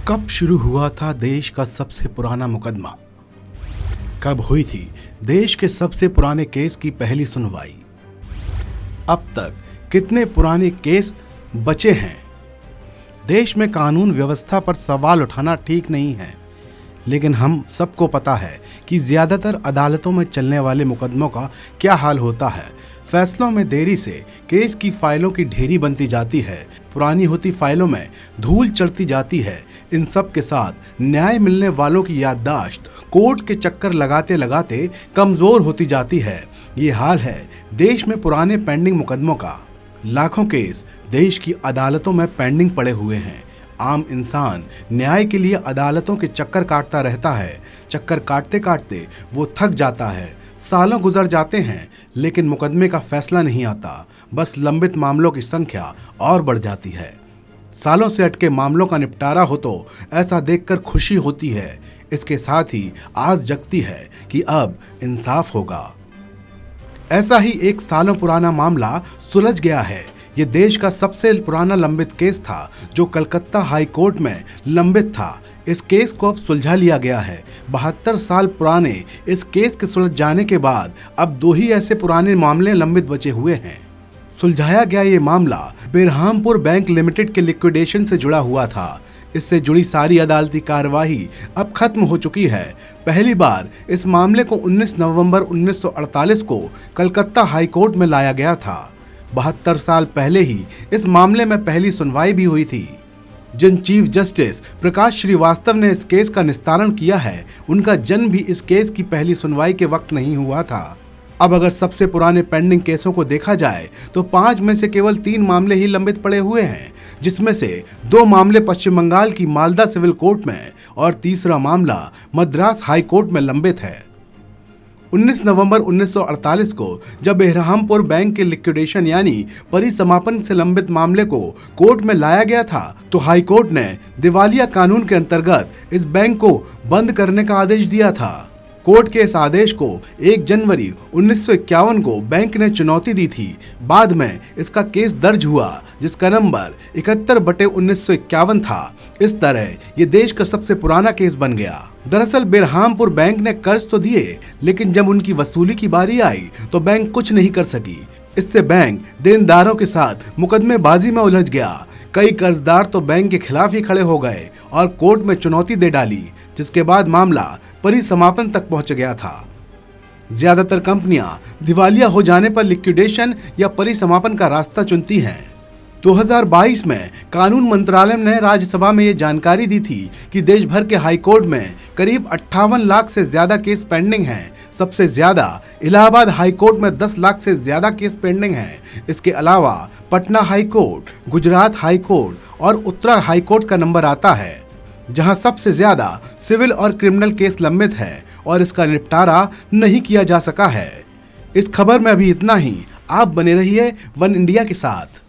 कब शुरू हुआ था देश का सबसे पुराना मुकदमा? कब हुई थी देश के सबसे पुराने केस की पहली सुनवाई? अब तक कितने पुराने केस बचे हैं? देश में कानून व्यवस्था पर सवाल उठाना ठीक नहीं है, लेकिन हम सबको पता है कि ज्यादातर अदालतों में चलने वाले मुकदमों का क्या हाल होता है। फैसलों में देरी से केस की फाइलों की ढेरी बनती जाती है, पुरानी होती फाइलों में धूल चढ़ती जाती है। इन सब के साथ न्याय मिलने वालों की याददाश्त कोर्ट के चक्कर लगाते लगाते कमजोर होती जाती है। ये हाल है देश में पुराने पेंडिंग मुकदमों का। लाखों केस देश की अदालतों में पेंडिंग पड़े हुए हैं। आम इंसान न्याय के लिए अदालतों के चक्कर काटता रहता है। चक्कर काटते काटते वो थक जाता है। सालों गुजर जाते हैं, लेकिन मुकदमे का फैसला नहीं आता। बस लंबित मामलों की संख्या और बढ़ जाती है। सालों से अटके मामलों का निपटारा हो तो ऐसा देखकर खुशी होती है। इसके साथ ही आस जगती है कि अब इंसाफ होगा। ऐसा ही एक सालों पुराना मामला सुलझ गया है। ये देश का सबसे पुराना लंबित केस था जो कलकत्ता हाई कोर्ट में लंबित था। इस केस को अब सुलझा लिया गया है। 72 साल पुराने इस केस के सुलझ जाने के बाद अब 2 ही ऐसे पुराने मामले लंबित बचे हुए हैं। सुलझाया गया ये मामला बेरहामपुर बैंक लिमिटेड के लिक्विडेशन से जुड़ा हुआ था। इससे जुड़ी सारी अदालती कार्यवाही अब खत्म हो चुकी है। पहली बार इस मामले को 19 नवंबर 1948 को कलकत्ता हाई कोर्ट में लाया गया था। 72 साल पहले ही इस मामले में पहली सुनवाई भी हुई थी। जिन चीफ जस्टिस प्रकाश श्रीवास्तव ने इस केस का निस्तारण किया है, उनका जन्म भी इस केस की पहली सुनवाई के वक्त नहीं हुआ था। अब अगर सबसे पुराने पेंडिंग केसों को देखा जाए तो 5 में से केवल 3 मामले ही लंबित पड़े हुए हैं, जिसमें से 2 मामले पश्चिम बंगाल की मालदा सिविल कोर्ट में और तीसरा मामला मद्रास हाई कोर्ट में लंबित है। 19 नवंबर 1948 को जब बेरहामपुर बैंक के लिक्विडेशन यानी परिसमापन से लंबित मामले को कोर्ट में लाया गया था, तो हाई कोर्ट ने दिवालिया कानून के अंतर्गत इस बैंक को बंद करने का आदेश दिया था। कोर्ट के इस आदेश को 1 जनवरी 1951 को बैंक ने चुनौती दी थी। बाद में इसका केस दर्ज हुआ, जिसका नंबर 71/1951 था। इस तरह ये देश का सबसे पुराना केस बन गया। दरअसल बेरहामपुर बैंक ने कर्ज तो दिए, लेकिन जब उनकी वसूली की बारी आई तो बैंक कुछ नहीं कर सकी। इससे बैंक देनदारों के साथ मुकदमेबाजी में उलझ गया। कई कर्जदार तो बैंक के खिलाफ ही खड़े हो गए और कोर्ट में चुनौती दे डाली, जिसके बाद मामला परिसमापन तक पहुंच गया था। ज्यादातर कंपनियां दिवालिया हो जाने पर लिक्विडेशन या परिसमापन का रास्ता चुनती हैं। 2022 में कानून मंत्रालय ने राज्यसभा में ये जानकारी दी थी कि देश भर के हाई कोर्ट में करीब 58 लाख से ज्यादा केस पेंडिंग हैं। सबसे ज्यादा इलाहाबाद हाई कोर्ट में 10 लाख से ज्यादा केस पेंडिंग हैं। इसके अलावा Patna high court, Gujarat high court और उत्तरा हाई कोर्ट का नंबर आता है, जहां सबसे ज्यादा सिविल और क्रिमिनल केस लंबित है और इसका निपटारा नहीं किया जा सका है। इस खबर में अभी इतना ही। आप बने रहिए वन इंडिया के साथ।